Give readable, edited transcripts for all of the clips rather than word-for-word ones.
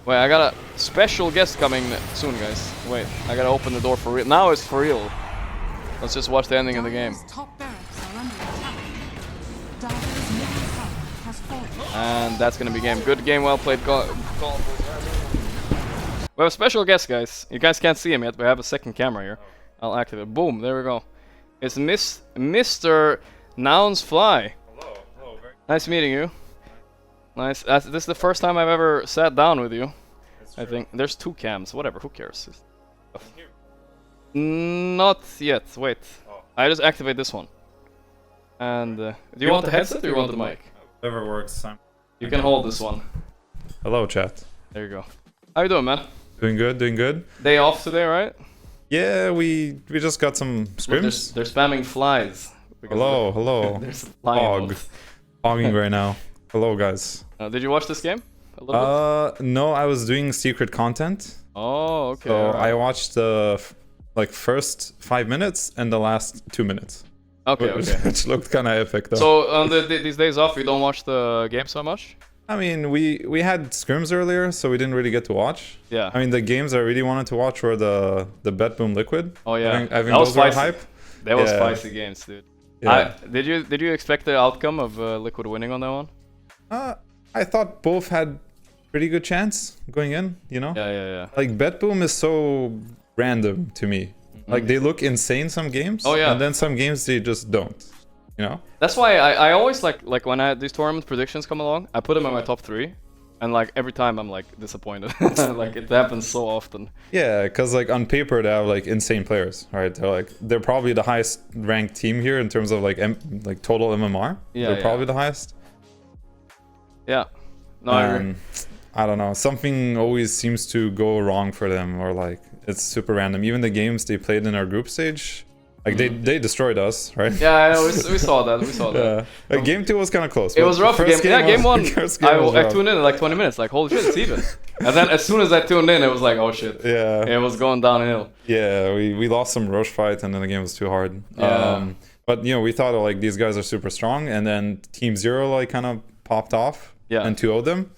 Wait, I got a special guest coming soon, guys. Wait, I gotta open the door for real. Now it's for real. Let's just watch the ending of the game. Top barracks are under attack. Dire's middle tower has fallen. And that's gonna be game. Good game, well played. We have a special guest, guys. You guys can't see him yet, but I have a second camera here. I'll activate. Boom, there we go. It's Mr. Nouns Fly. Hello, very Nice meeting you. Nice. This is the first time I've ever sat down with you. I think there's 2 cams. Whatever. Who cares? Not yet. Wait. Oh. I just activate this one. And do you want the headset or you want the mic? Whatever works. You can hold this one. Hello, chat. There you go. How you doing, man? Doing good, doing good. Day off today, right? Yeah, we just got some scrims. They're spamming flies. Hello. There's a fly Hog. involved. Hogging right now. Hello, guys. Did you watch this game? A little bit? No, I was doing secret content. Oh, okay. So alright. I watched the first 5 minutes and the last 2 minutes. Okay. Which looked kind of epic, though. So on these days off, you don't watch the game so much? I mean, we had scrims earlier, so we didn't really get to watch. Yeah. I mean, the games I really wanted to watch were the Bet Boom Liquid. Oh yeah. I think That was those were spicy. hype. That was Yeah. spicy games, dude. Yeah. Did you expect the outcome of Liquid winning on that one? I thought both had pretty good chance going in, you know? Yeah. Like, Bet Boom is so random to me. Like, they look insane some games. Oh, yeah. And then some games they just don't, you know? That's why I always like when these tournament predictions come along, I put them in my top 3. And like every time I'm like disappointed. Like it happens so often. Yeah, because like on paper they have like insane players, right? They're probably the highest ranked team here in terms of like total MMR. Yeah, they're probably the highest. Yeah. No, I agree. I don't know. Something always seems to go wrong for them, or like it's super random. Even the games they played in our group stage, like they destroyed us, right? Yeah, I know, we saw that. Yeah. Like, game 2 was kind of close. It was rough. Game 1, I tuned in like 20 minutes. Like holy shit, it's even. And then as soon as I tuned in, it was like oh shit. Yeah. It was going downhill. Yeah, we lost some rush fight, and then the game was too hard. Yeah. But you know, we thought like these guys are super strong, and then Team Zero like kind of popped off. Yeah. And 2-0'd them.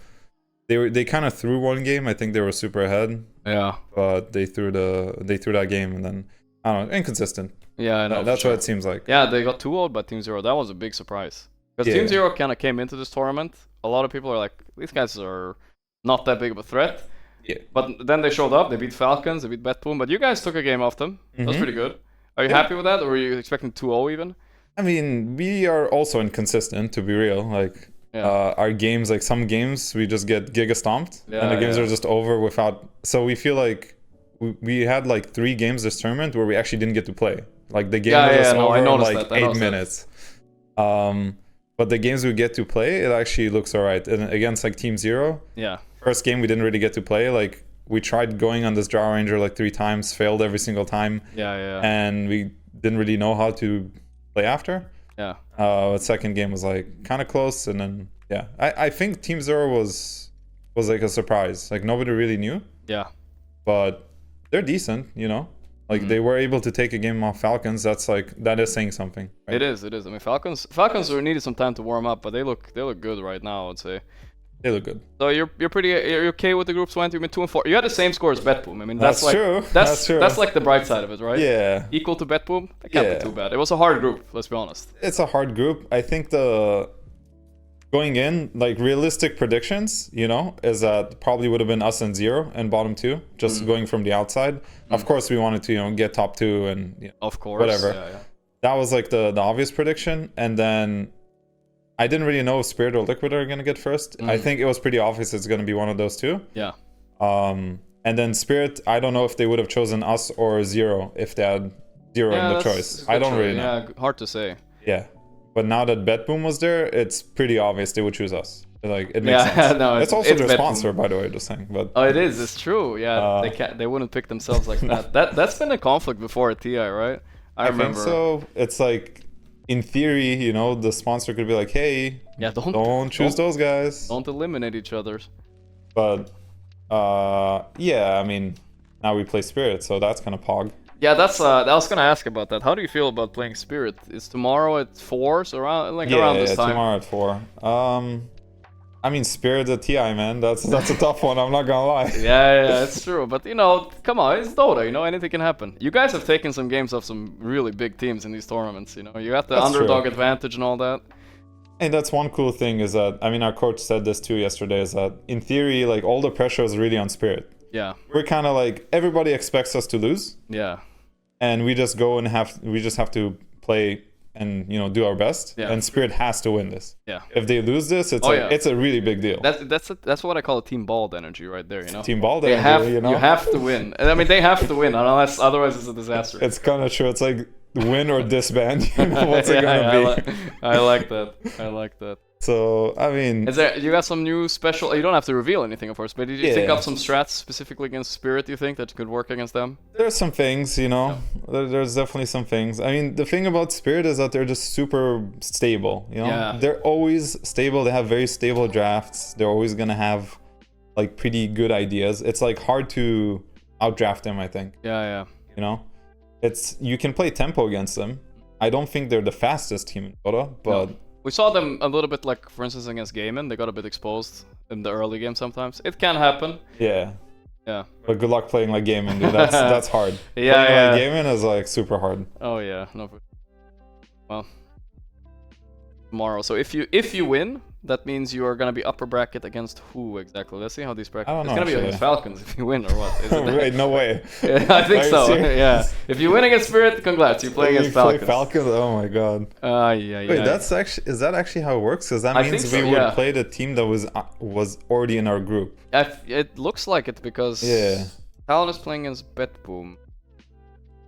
They kind of threw one game. I think they were super ahead. Yeah. But they threw that game, and then I don't know, inconsistent. Yeah, I know. That's what it seems like. Yeah, they got 2-0 by Team Zero. That was a big surprise. Because Yeah. Team Zero kind of came into this tournament. A lot of people are like, these guys are not that big of a threat. Yeah. But then they showed up. They beat Falcons. They beat Betboom. But you guys took a game off them. That was Mhm. pretty good. Are you Yeah. happy with that, or were you expecting 2-0 even? I mean, we are also inconsistent, to be real. Like, our games, like some games, we just get giga stomped, and the games are just over without. So we feel like we had like 3 games this tournament where we actually didn't get to play. Like the game was just over in like 8 minutes. But the games we get to play, it actually looks alright. And against like Team Zero, first game we didn't really get to play. Like we tried going on this Draw Ranger like 3 times, failed every single time. And we didn't really know how to play after. The second game was like kind of close, and then I think Team Zero was like a surprise. Like nobody really knew. But they're decent, you know. Like they were able to take a game off Falcons. That is saying something. Right? It is. I mean, Falcons needed some time to warm up, but they look good right now, I'd say. They look good. So you're okay with the groups went? You've been 2-4. You had the same score as Betboom. I mean, that's like true. That's true. That's like the bright side of it, right? Yeah. Equal to Betboom. That can't be too bad. It was a hard group. Let's be honest. It's a hard group. I think going in, like realistic predictions, you know, is that probably would have been us and Zero and bottom 2, just going from the outside. Of course, we wanted to, you know, get top 2 and of course, whatever. Yeah. That was like the obvious prediction, and then I didn't really know if Spirit or Liquid are gonna get first. I think it was pretty obvious it's gonna be one of those 2. Yeah. And then Spirit, I don't know if they would have chosen us or Zero if they had Zero in the choice. I don't really know. Yeah, hard to say. Yeah. But now that Betboom was there, it's pretty obvious they would choose us. Like it makes sense. No, it's also their Betboom. sponsor, by the way, just saying. But oh, it is. It's true. Yeah, they wouldn't pick themselves like that. That's been a conflict before at TI, right? I remember. think so. It's like, in theory, you know, the sponsor could be like, "Hey, don't choose those guys. Don't eliminate each other." But yeah, I mean, now we play Spirit, so that's kind of pog. Yeah, that's. I was gonna ask about that. How do you feel about playing Spirit? It's tomorrow at 4, so around this time. Yeah, tomorrow at 4. I mean, Spirit at TI, man. That's a tough one. I'm not gonna lie. Yeah, it's true. But you know, come on, it's Dota. You know, anything can happen. You guys have taken some games off some really big teams in these tournaments. You know, you got the That's underdog true. advantage and all that. And that's one cool thing is that, I mean, our coach said this too yesterday, is that in theory, like all the pressure is really on Spirit. Yeah. We're kind of like, everybody expects us to lose. Yeah. And we just go and we just have to play and, you know, do our best. Yeah. And Spirit has to win this. Yeah. If they lose this, it's it's a really big deal. That's what I call a team balled energy right there, you know? Team ball They energy, have, you know? You have to win. I mean, they have to win, unless otherwise it's a disaster. It's kind of true. It's like win or disband. You know, what's it gonna be? I like that. I like that. So, I mean... You got some new special... You don't have to reveal anything, of course, but did you think up some strats specifically against Spirit, you think, that could work against them? There's some things, you know. Yeah. There's definitely some things. I mean, the thing about Spirit is that they're just super stable, you know? Yeah. They're always stable. They have very stable drafts. They're always going to have, like, pretty good ideas. It's, like, hard to outdraft them, I think. Yeah. You know? You can play tempo against them. I don't think they're the fastest team in Dota, but... No. We saw them a little bit, like, for instance, against Gaiman. They got a bit exposed in the early game sometimes. It can happen. Yeah. Yeah. But good luck playing like Gaiman, dude. That's hard. Yeah, playing like Gaiman is, like, super hard. Oh, yeah. No. Well, tomorrow. So if you win, that means you are gonna be upper bracket against who exactly? Let's see how these brackets. I don't know. It's gonna be against Falcons if you win, or what? Is it Wait, no way. Yeah, I think so. Yeah. If you win against Spirit, congrats. You play against Falcons. Play Falcons? Oh my god. Yeah. Wait, is that actually how it works? Because that means we would play the team that was already in our group. It looks like it because Talon is playing against Betboom.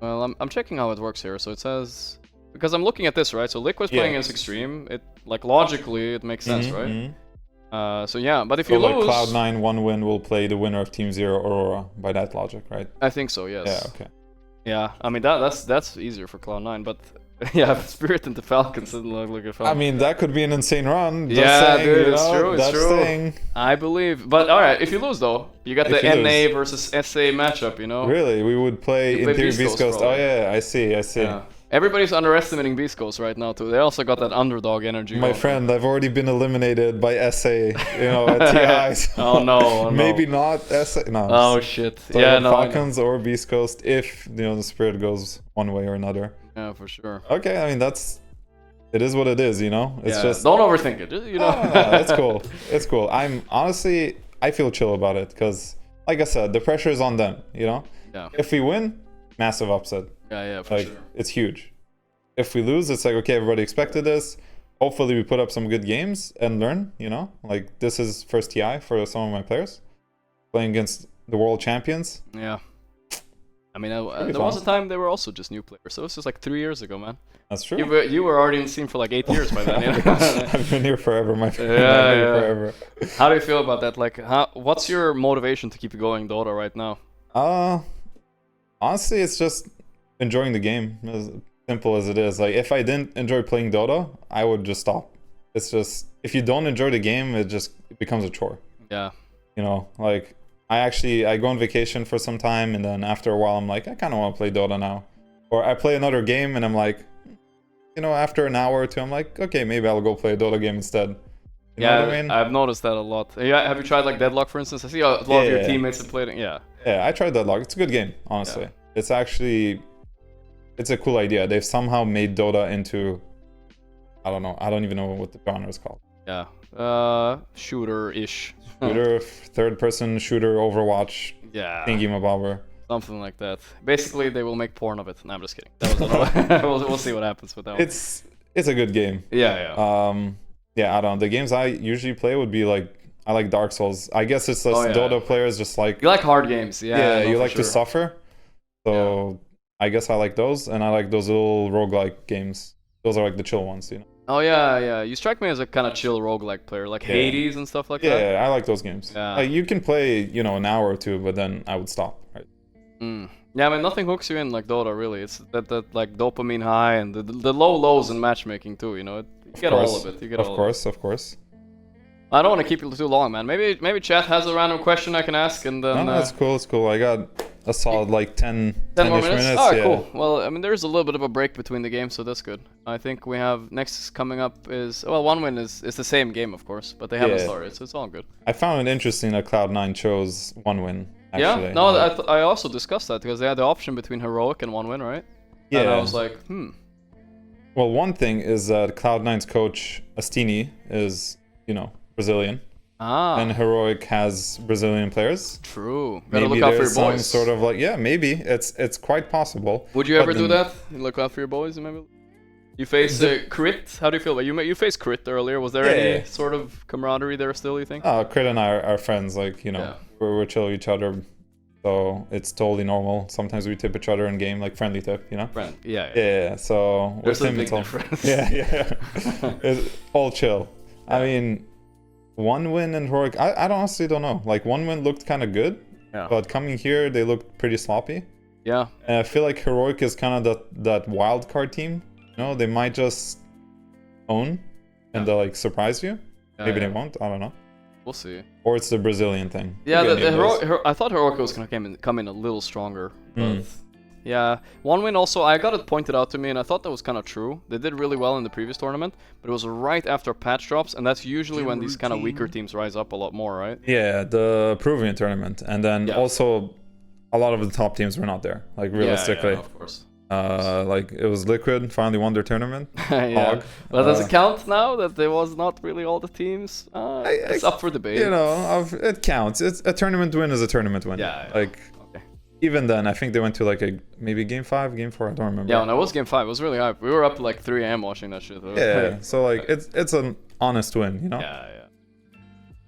Well, I'm checking how it works here. So it says, because I'm looking at this, right? So Liquid's playing against Extreme. It, like, logically it makes sense, right? So yeah, but if you lose, like Cloud9 one win will play the winner of Team Zero Aurora by that logic, right? I think so. Yes. Yeah. Okay. Yeah, I mean that's easier for Cloud9, but yeah, Spirit into Falcons doesn't look like a fun. I mean, that could be an insane run. Yeah, saying, dude, you it's know, true. It's true. I believe. But all right, if you lose though, you got the NA versus SA matchup. You know. Really, we would play in theory Beast Coast. Oh yeah, I see. Yeah. Everybody's underestimating Beast Coast right now too. They also got that underdog energy. My friend, I've already been eliminated by SA, you know, at TI. So oh no. Maybe not SA. No. Oh shit. So yeah, no. Falcons or Beast Coast if, you know, the Spirit goes one way or another. Yeah, for sure. Okay, I mean it is what it is, you know. It's just don't overthink it. You know. It's cool. It's cool. I feel chill about it because, like I said, the pressure is on them. You know. Yeah. If we win, massive upset. Yeah, for sure. It's huge. If we lose, it's like, okay, everybody expected this. Hopefully we put up some good games and learn, you know? Like, this is first TI for some of my players. Playing against the world champions. Yeah. I mean, there was a time they were also just new players. So this was like 3 years ago, man. That's true. You were already in the scene for like 8 years by then, you know? I've been here forever, my friend. Yeah. Forever. How do you feel about that? Like, what's your motivation to keep going Dota right now? Honestly, it's just enjoying the game, as simple as it is. Like, if I didn't enjoy playing Dota, I would just stop. It's just, if you don't enjoy the game, it becomes a chore. Yeah. You know, like, I go on vacation for some time, and then after a while I'm like, I kind of want to play Dota now. Or I play another game and I'm like, you know, after an hour or two, I'm like, okay, maybe I'll go play a Dota game instead. You know what I mean? I've noticed that a lot. Yeah, have you tried like Deadlock, for instance? I see a lot of your teammates have played it. Yeah, I tried Deadlock. It's a good game, honestly. Yeah. It's actually, it's a cool idea. They've somehow made Dota into, I don't know. I don't even know what the genre is called. Yeah, shooter-ish. Shooter, third-person shooter, Overwatch. Yeah. Thingy-mabobber. Something like that. Basically, they will make porn of it. No, I'm just kidding. That was we'll see what happens with that one. It's a good game. Yeah. Yeah, I don't know. The games I usually play would be like, I like Dark Souls. I guess it's less Dota players just like... You like hard games, yeah. You like to suffer. So I guess I like those, and I like those little roguelike games. Those are like the chill ones, you know? Oh, yeah. You strike me as a kind of chill roguelike player, like Hades and stuff like that. Yeah, I like those games. Yeah. Like, you can play, you know, an hour or two, but then I would stop, right? Yeah, I mean, nothing hooks you in like Dota, really. It's that like dopamine high and the low lows in matchmaking too, you know? You get all of it. Of course. I don't want to keep you too long, man. Maybe chat has a random question I can ask, and then... No, it's cool. I got a solid like 10 more minutes? Oh, yeah. cool. Well, I mean, there's a little bit of a break between the games, so that's good. I think we have next coming up is, well, One Win is the same game, of course, but they haven't started, so it's all good. I found it interesting that Cloud9 chose One Win. Actually. Yeah, no, I also discussed that because they had the option between Heroic and One Win, right? Yeah. And I was like, Well, one thing is that Cloud9's coach Astini is, Brazilian. And Heroic has Brazilian players. True. Gotta Maybe look out for there's your some boys. sort of like, maybe it's quite possible. Would you ever do that? Look out for your boys, maybe. You face Crit. How do you feel about you faced Crit earlier? Was there any sort of camaraderie there still? You think? Crit and I are friends. Like we're chill with each other, so it's totally normal. Sometimes we tip each other in game, like friendly tip, Friend. Yeah. So there's with a him, big it's all, difference. it's all chill. I mean. One Win and Heroic, I honestly don't know. Like, One Win looked kind of good, but coming here, they looked pretty sloppy. Yeah. And I feel like Heroic is kind of that wild card team. They might just own and they'll like surprise you. Maybe they won't. I don't know. We'll see. Or it's the Brazilian thing. Yeah, I thought Heroic was gonna come in a little stronger, but yeah, One Win also, I got it pointed out to me, and I thought that was kind of true. They did really well in the previous tournament, but it was right after patch drops, and that's usually when these kind of weaker teams rise up a lot more, right? Yeah, the Peruvian tournament, and then also a lot of the top teams were not there. Like realistically, yeah, of course. Like it was Liquid finally won their tournament. But does it count now that there was not really all the teams? It's up for debate. It counts. It's a tournament win is a tournament win. Yeah. Like. Even then, I think they went to like maybe game 5, game 4. I don't remember. Yeah, no, it was game 5. It was really hype. We were up like 3 AM watching that shit. Yeah, so like it's an honest win, Yeah.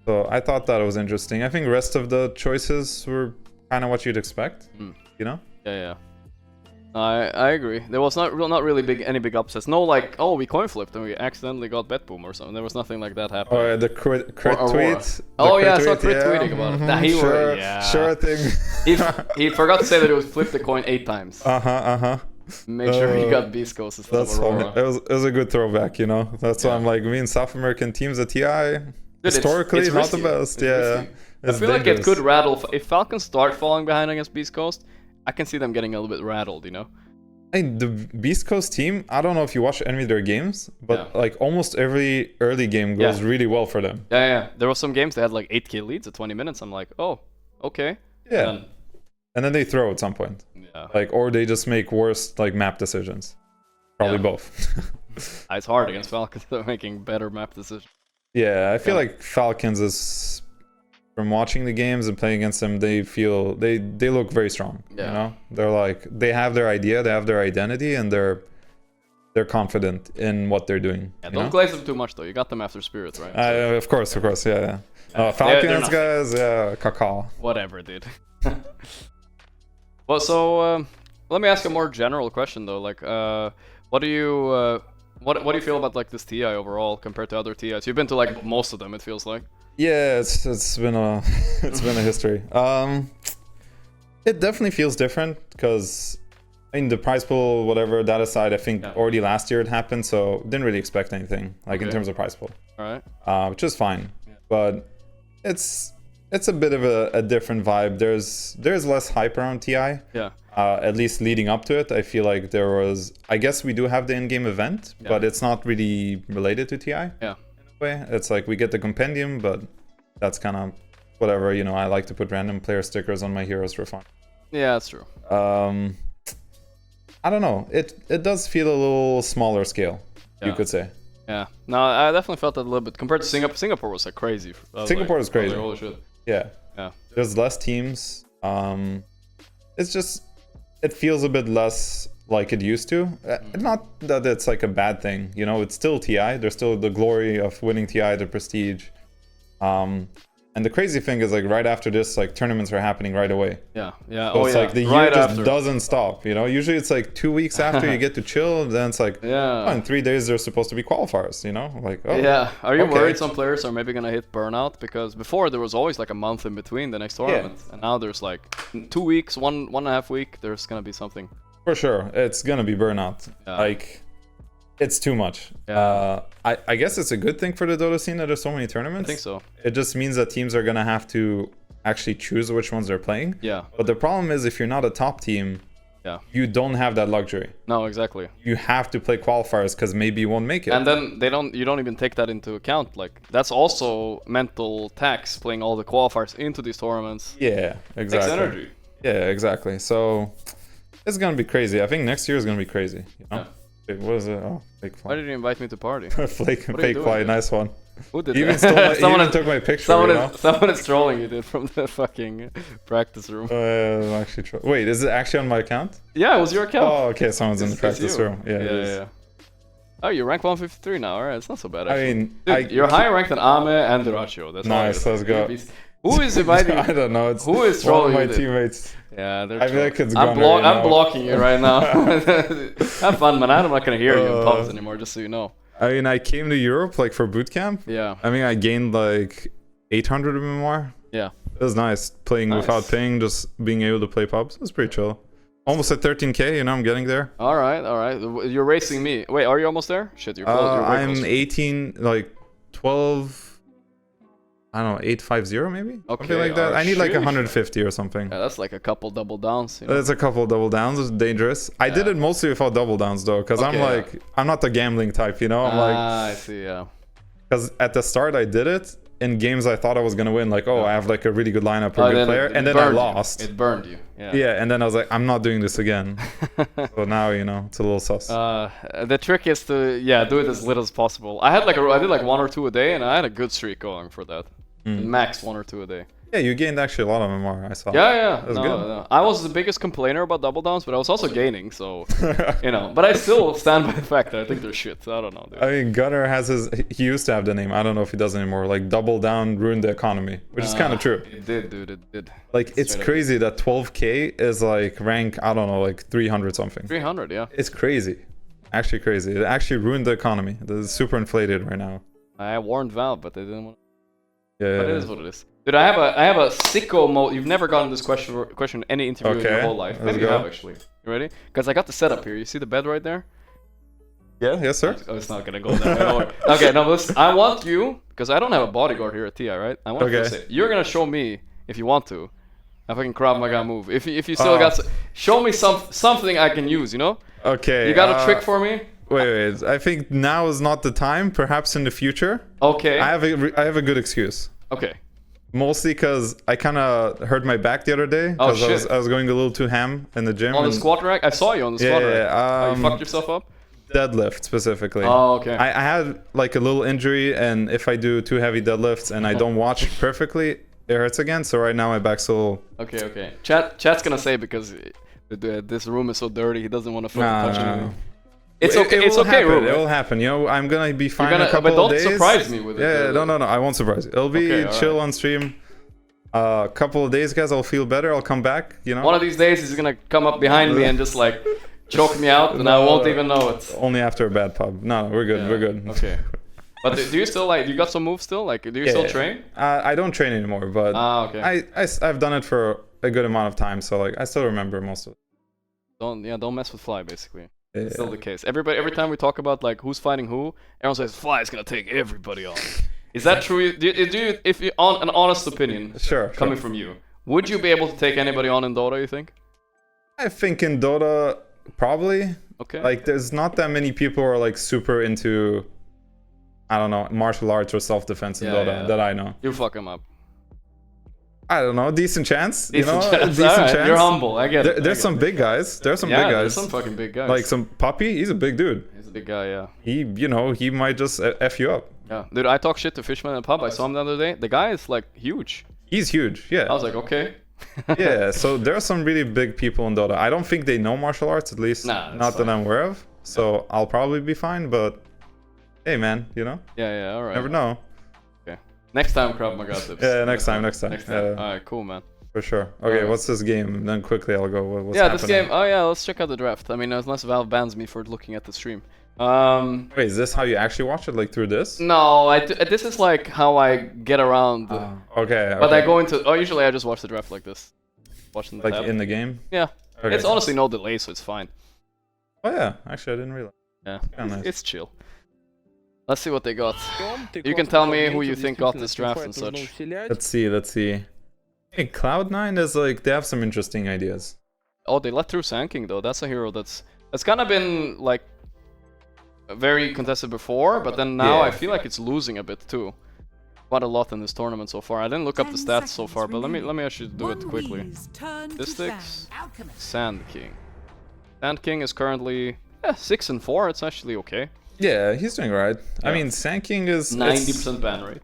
So I thought that was interesting. I think the rest of the choices were kind of what you'd expect. Yeah. I agree. There was not really any big upsets. No, like, oh, we coin flipped and we accidentally got bet boom or something. There was nothing like that happening. Oh, the crit tweet. I saw Crit tweeting about it. Nah, sure thing. he forgot to say that it was flipped the coin 8 times. Make sure he got Beast Coast instead of Aurora. It was a good throwback, That's why I'm like, me and South American teams at TI, historically, it's not risky. the best. I feel like it could rattle. If Falcons start falling behind against Beast Coast, I can see them getting a little bit rattled, The Beast Coast team, I don't know if you watch any of their games, but like almost every early game goes really well for them. Yeah. There were some games they had like 8k leads at 20 minutes. I'm like, oh, okay. Yeah. And then they throw at some point. Yeah. Like, or they just make worse like map decisions. Probably both. It's hard against Falcons. They're making better map decisions. Yeah, I feel like Falcons is, from watching the games and playing against them, they look very strong. They're like, they have their idea, they have their identity, and they're confident in what they're doing. Yeah, don't glaze them too much though. You got them after Spirit, right? Of course, yeah. Falcons guys, caca. Whatever, dude. Well, so let me ask a more general question though. Like, what do you feel about like this TI overall compared to other TIs? You've been to like most of them, it feels like. Yeah, it's been a history. It definitely feels different because the prize pool, whatever, that aside, I think already last year it happened, so didn't really expect anything like in terms of prize pool. All right. Which is fine, but it's a bit of a different vibe. There's less hype around TI. Yeah. At least leading up to it, I feel like there was. I guess we do have the in-game event, but it's not really related to TI. Yeah. Way. It's like we get the compendium, but that's kind of whatever, I like to put random player stickers on my heroes for fun. Yeah, that's true. I don't know. It does feel a little smaller scale, you could say. Yeah. No, I definitely felt that a little bit compared to Singapore. Singapore was like crazy. Singapore is crazy. Holy shit. Yeah. There's less teams. It's just it feels a bit less like it used to. Not that it's like a bad thing, it's still TI. There's still the glory of winning TI, the prestige. And the crazy thing is, like, right after this, like, tournaments are happening right away. Yeah. So it's like the year just doesn't stop, Usually it's like 2 weeks after you get to chill, and then it's like, in 3 days there's supposed to be qualifiers, Like, oh. Yeah. Are you worried some players are maybe gonna hit burnout? Because before there was always like a month in between the next tournament, and now there's like 2 weeks, one and a half week. There's gonna be something. For sure, it's gonna be burnout. Like, It's too much. Yeah. I guess it's a good thing for the Dota scene that there's so many tournaments. I think so. It just means that teams are gonna have to actually choose which ones they're playing. Yeah. But the problem is if you're not a top team, you don't have that luxury. No, exactly. You have to play qualifiers because maybe you won't make it. And then you don't even take that into account. Like that's also mental tax, playing all the qualifiers into these tournaments. Yeah, exactly. Takes energy. Yeah, exactly. So it's gonna be crazy. I think next year is gonna be crazy. You know? Wait, what is it? Oh, fake fly. Why did you invite me to party? Fake fly, nice one. Who did Even that? someone took my picture. Someone is trolling you, dude, from the fucking practice room. I'm actually wait, is it actually on my account? Yeah, it was your account. Oh, okay, someone's in the practice room. Yeah. Oh, you're rank 153 now. Alright, it's not so bad. Actually. I mean, dude, you're higher ranked than Ame and Duracio. That's nice. Let's go. Who is inviting? I don't know. It's who is trolling one of my teammates. Yeah, they're I feel like it's I'm blocking you right now. Have fun, man. I'm not gonna hear you in pubs anymore, just so you know. I mean, I came to Europe like for boot camp. Yeah. I mean, I gained like 800 MMR. Yeah. It was nice playing without paying, just being able to play pubs. It was pretty chill. Almost at 13k, you know, I'm getting there. All right. You're racing me. Wait, are you almost there? Shit, you're close. I'm 18, like 12. I don't know, 850 maybe? Okay, something like that. I need like 150 or something. Yeah, that's like a couple double downs. You know? That's a couple double downs. It's dangerous. I did it mostly without double downs though, because I'm like, I'm not the gambling type, you know? I'm like, I see, yeah. Because at the start I did it in games I thought I was gonna win, like, oh, I have like a really good lineup or a good player, and then I lost. It burned you. Yeah. Yeah, and then I was like, I'm not doing this again. So now, you know, it's a little sus. The trick is to do it as little as possible. I did like 1 or 2 a day, and I had a good streak going for that. Max 1 or 2 a day. Yeah, you gained actually a lot of MMR, I saw. Yeah. That's good. No. I was the biggest complainer about double downs, but I was also gaining, so, you know. But I still stand by the fact that I think they're shit. I don't know, dude. I mean, Gunnar has he used to have the name, I don't know if he does anymore, like double down ruined the economy, which is kind of true. It did, dude, it did. Like, it's crazy that 12k is like rank, I don't know, like 300 something. 300, yeah. It's crazy. Actually crazy. It actually ruined the economy. It's super inflated right now. I warned Valve, but they didn't want. Yeah. But it is what it is. Dude, I have a sicko mode. You've never gotten this question in any interview in your whole life. Maybe you have actually. You ready? Because I got the setup here. You see the bed right there? Yeah, yes sir. Oh, it's not gonna go there. Okay, no, listen. I want you, because I don't have a bodyguard here at TI, right? I want you to say, you're gonna show me, if you want to, a fucking Krav Maga move. If you still got, show me something I can use, you know? Okay. You got a trick for me? Wait. I think now is not the time. Perhaps in the future. Okay. I have a good excuse. Okay. Mostly because I kind of hurt my back the other day. Oh shit! I was going a little too ham in the gym. On the squat rack? I saw you on the squat rack. Yeah. You fucked yourself up? Deadlift specifically. Oh, okay. I had like a little injury, and if I do too heavy deadlifts and I don't watch perfectly, it hurts again. So right now my back's a little. Okay. Chat's gonna say because this room is so dirty, he doesn't want to fucking touch anything. It's okay. It's okay, Ruben. It will happen. You know, I'm gonna be fine a couple of days. But don't surprise me with it. Yeah, no. I won't surprise you. It'll be chill on stream. A couple of days, guys. I'll feel better. I'll come back. You know. One of these days, he's gonna come up behind me and just like choke me out, and I won't even know it. Only after a bad pub. No, we're good. Yeah. We're good. Okay. But do you still you got some moves still? Like, do you still train? I don't train anymore, but okay. I've done it for a good amount of time, so like I still remember most of it. Don't mess with Fly, basically. It's still the case. Every time we talk about like who's fighting who, everyone says Fly is gonna take everybody on. Is that true? If you on an honest opinion, coming from you, would you be able to take anybody on in Dota? You think? I think in Dota, probably. Okay. Like, there's not that many people who are like super into, I don't know, martial arts or self-defense in Dota that I know. You fuck them up. I don't know, decent chance. Decent chance. You're humble. I get it. There's some big guys. There's some big guys. There's some fucking big guys. Like some Puppy, he's a big dude. He's a big guy, yeah. He might just F you up. Yeah, dude, I talk shit to Fishman in a pub. I saw him the other day. The guy is like huge. He's huge, yeah. I was like, okay. Yeah, so there are some really big people in Dota. I don't think they know martial arts, at least not that I'm aware of. So I'll probably be fine, but hey, man, you know? Yeah, all right. Never know. Okay. Next time, Krav Maga tips. Yeah, next time. All right, cool, man. For sure. Okay, what's this game? Then quickly I'll go. What's this game. Oh yeah, let's check out the draft. I mean, unless Valve bans me for looking at the stream. Wait, is this how you actually watch it? Like through this? No, this is like how I get around. Okay. But I go into. Usually I just watch the draft like this. Watching the tab. In the game. Yeah. Okay. It's honestly no delay, so it's fine. Oh yeah, actually I didn't realize. Yeah, Nice. it's chill. Let's see what they got. You can tell me who you think got this draft and such. Let's see. Hey, Cloud9 is like, they have some interesting ideas. Oh, they let through Sand King though. That's a hero that's kind of been like very contested before, but then now I feel like it's losing a bit too. Quite a lot in this tournament so far. I didn't look up the stats so far, but let me actually do it quickly. Statistics. Sand King. Sand King is currently 6-4. It's actually okay. Yeah, he's doing right. I mean, Sand King is 90% ban rate.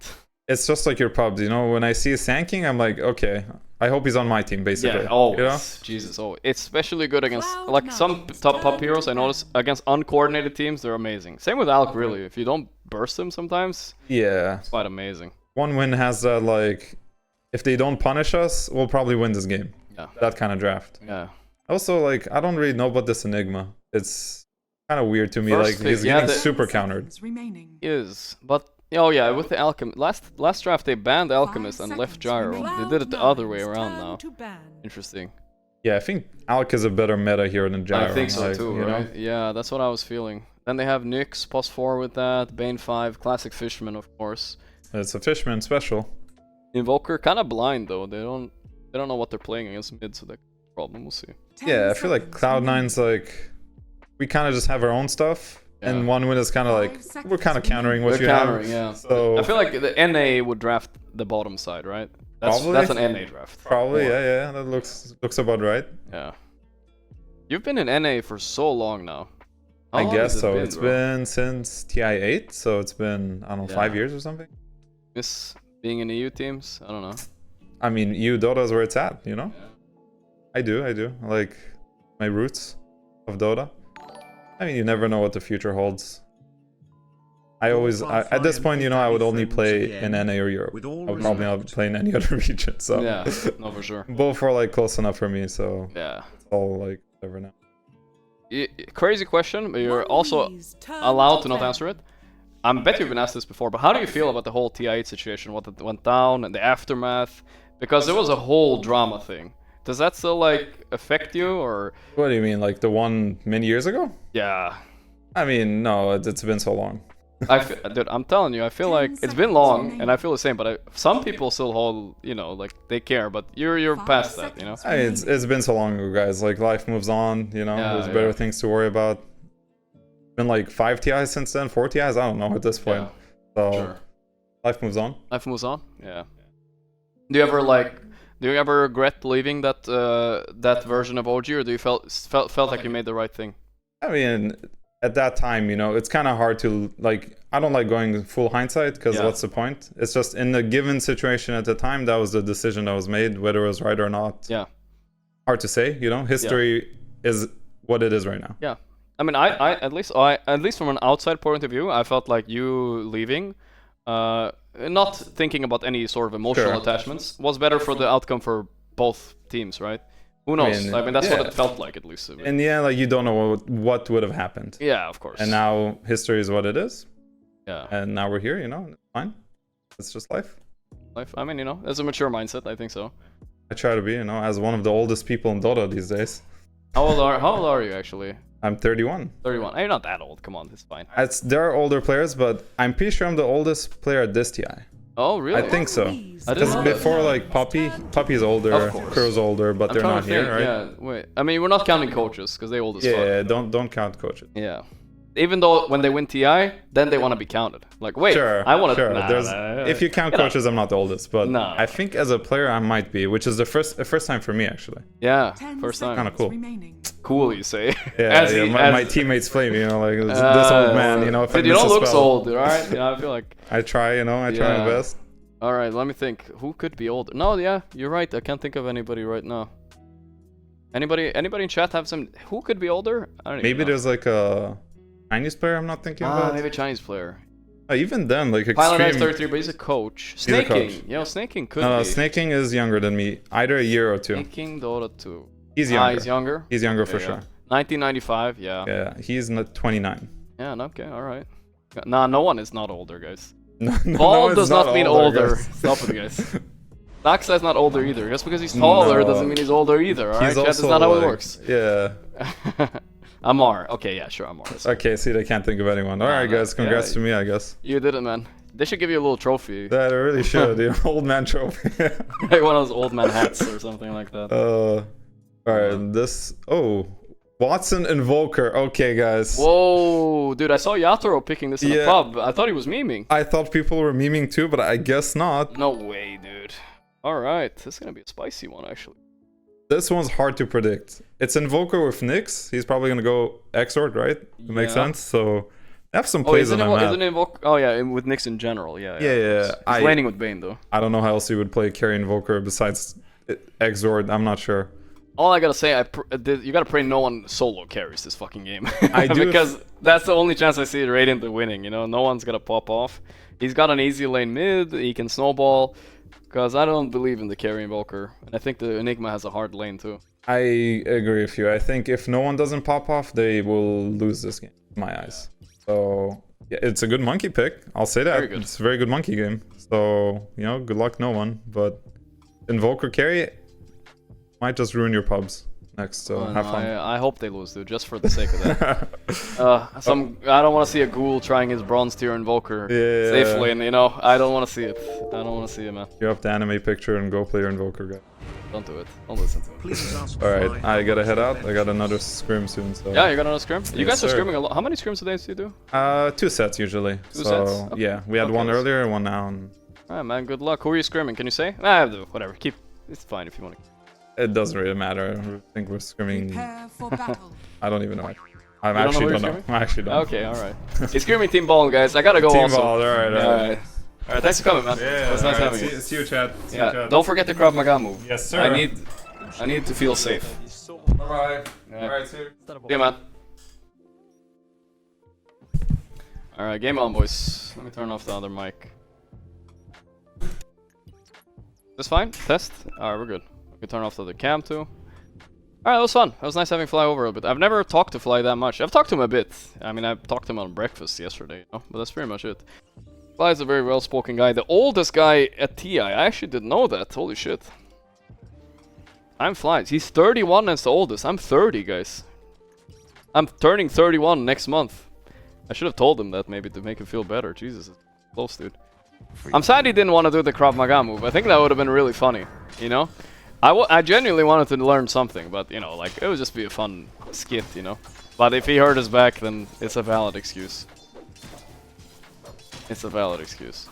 It's just like your pubs, you know. When I see Sand King, I'm like, okay, I hope he's on my team, basically. Yeah, always. You know? Jesus, oh, it's especially good against like some top pub heroes. I notice against uncoordinated teams, they're amazing. Same with Alk, really. If you don't burst him sometimes, it's quite amazing. One win has that, like, if they don't punish us, we'll probably win this game. Yeah. That kind of draft. Yeah. Also, like, I don't really know about this Enigma. It's kind of weird to me. Like, he's getting super countered. But oh yeah, with the Alchemist. Last draft they banned Alchemist and left Gyro. They did it the other way around now. Interesting. Yeah, I think Alk is a better meta here than Gyro. I think so like, too, right? Yeah, that's what I was feeling. Then they have Nyx, +4 with that, Bane 5, classic Fishman of course. It's a Fishman special. Invoker kind of blind though. They don't know what they're playing against mid, so that's a problem. We'll see. Yeah, I feel like Cloud9's like, we kind of just have our own stuff. And one win is kind of like, we're kind of countering what you have. Yeah. So I feel like the NA would draft the bottom side, right? That's an NA draft. Probably, yeah. That looks about right. Yeah. You've been in NA for so long now. I guess so. It's been since TI8, so it's been, I don't know, 5 years or something. Miss being in EU teams? I don't know. I mean, EU Dota is where it's at, you know? Yeah. I do. I like my roots of Dota. I mean, you never know what the future holds. At this point, you know, I would only play in NA or Europe. I would probably not play in any other region, so... Yeah, no, for sure. Both are, like, close enough for me, so... Yeah. It's all, like, whatever now. Crazy question, but you're also allowed to not answer it. I bet you've been asked this before, but how do you feel about the whole TI8 situation, what went down, and the aftermath? Because there was a whole drama thing. Does that still, like, affect you, or...? What do you mean, like the one many years ago? Yeah. I mean, no, it's been so long. Dude, I'm telling you, I feel like it's been long, and I feel the same, but some people still hold, you know, like, they care, but you're past that, you know? I mean, it's been so long ago, guys. Like, life moves on, you know? There's better things to worry about. Been, like, 5 TIs since then, 4 TIs? I don't know at this point. So, life moves on. Life moves on? Yeah. Do you ever regret leaving that that version of OG, or do you felt like you made the right thing? I mean, at that time, you know, it's kind of hard to, like, I don't like going full hindsight, because what's the point? It's just in the given situation at the time, that was the decision that was made, whether it was right or not. Yeah. Hard to say, you know? History is what it is right now. Yeah. I mean, I at least from an outside point of view, I felt like you leaving, not thinking about any sort of emotional attachments, was better for the outcome for both teams, right? Who knows? I mean that's what it felt like, at least. And yeah, like, you don't know what would have happened. Yeah, of course. And now history is what it is. Yeah. And now we're here, you know, it's fine. It's just life. Life. I mean, you know, it's a mature mindset, I think so. I try to be, you know, as one of the oldest people in Dota these days. How old are you actually? I'm 31. 31. You're not that old. Come on, it's fine. There are older players, but I'm pretty sure I'm the oldest player at this TI. Oh, really? I think so. Because before, like, Puppy's older, Crow's older, but they're not here, right? Yeah, wait. I mean, we're not counting coaches, because they old as fuck. Yeah, don't count coaches. Yeah. Even though when they win TI, then they want to be counted. Like, wait, I want to... Sure, if you count coaches, I'm not the oldest, but I think as a player, I might be, which is the first time for me, actually. Yeah, first time. Kind of cool. Cool, you say. Yeah, my teammates flame, you know, like, this old man, you know, if you don't look so old, right? Yeah, I feel like... I try, you know, I try my best. Alright, let me think. Who could be older? No, yeah, you're right. I can't think of anybody right now. Anybody in chat have some... Who could be older? I don't even know. There's like a Chinese player I'm not thinking about. Maybe a Chinese player. Even then, like, extreme... Pilot Knight 33, but he's a coach. Snake King. You know, Snake King could be. No, Snake King is younger than me. Either a year or two. Snake King, Dota 2. He's younger. He's younger? He's younger for sure. 1995, yeah. Yeah, he's 29. Yeah, okay, alright. Nah, no one is not older, guys. No, Bald does not mean older. Stop it, guys. Naxa is not older either. Just because he's taller doesn't mean he's older either, alright? That's not how it works. Yeah. Amar. Okay, yeah, sure, Amar. Okay, see, they can't think of anyone. Alright, guys, congrats to me, I guess. You did it, man. They should give you a little trophy. That really should. The old man trophy. Like one of those old man hats or something like that. Alright, this... Oh, Watson Invoker. Okay, guys. Whoa, dude, I saw Yatoro picking this in a pub. I thought he was memeing. I thought people were memeing too, but I guess not. No way, dude. Alright, this is gonna be a spicy one, actually. This one's hard to predict. It's Invoker with Nyx. He's probably gonna go Exort, right? It makes sense. So, I have some plays on my map. Isn't Invoker? Oh yeah, with Nyx in general. Yeah. Yeah. He's laning with Bane though. I don't know how else he would play carry Invoker besides Exort. I'm not sure. All I gotta say, you gotta pray no one solo carries this fucking game. I do because that's the only chance I see Radiant winning. You know, no one's gonna pop off. He's got an easy lane mid. He can snowball. Because I don't believe in the carry Invoker, and I think the Enigma has a hard lane too. I agree with you. I think if no one doesn't pop off, they will lose this game, in my eyes. So, yeah, it's a good monkey pick. I'll say that. It's a very good monkey game. So, you know, good luck no one. But Invoker carry might just ruin your pubs next, so have fun. I hope they lose, dude, just for the sake of that. I don't want to see a ghoul trying his bronze tier Invoker safely, and you know, I don't want to see it. I don't want to see it, man. You have the anime picture and go play your Invoker guy. Don't do it. Don't listen to it. Alright, I gotta head out. I got another scrim soon, so... Yeah, you got another scrim? You guys are scrimming a lot. How many scrims a day do you do? 2 sets usually. Two sets? Okay. Yeah, we had one earlier and one now. And... Alright, man, good luck. Who are you scrimming? Can you say? Whatever. It's fine if you want to. It doesn't really matter. I think we're scrimming... Prepare for battle. I don't even know. I actually don't know. I actually don't. Okay, alright. He's scrimming Team Ball, guys. I gotta go Team also. Ball, alright. Alright, thanks for coming, man. Yeah, it was nice having you. See you, Chad. Don't forget the Krav Maga move. Yes, sir. I need to feel safe. Bye-bye. Alright, see you. Yeah, man. Alright, game on, boys. Let me turn off the other mic. This fine? Test? Alright, we're good. We can turn off the other cam too. Alright, that was fun. It was nice having Fly over a bit. I've never talked to Fly that much. I've talked to him a bit. I mean, I talked to him on breakfast yesterday, you know? But that's pretty much it. Fly is a very well-spoken guy. The oldest guy at TI. I actually didn't know that. Holy shit. I'm Fly. He's 31 and it's the oldest. I'm 30, guys. I'm turning 31 next month. I should have told him that maybe to make him feel better. Jesus, it's close, dude. I'm sad he didn't want to do the Krav Maga move. I think that would have been really funny, you know? I genuinely wanted to learn something, but, you know, like, it would just be a fun skit, you know? But if he hurt his back, then it's a valid excuse. It's a valid excuse.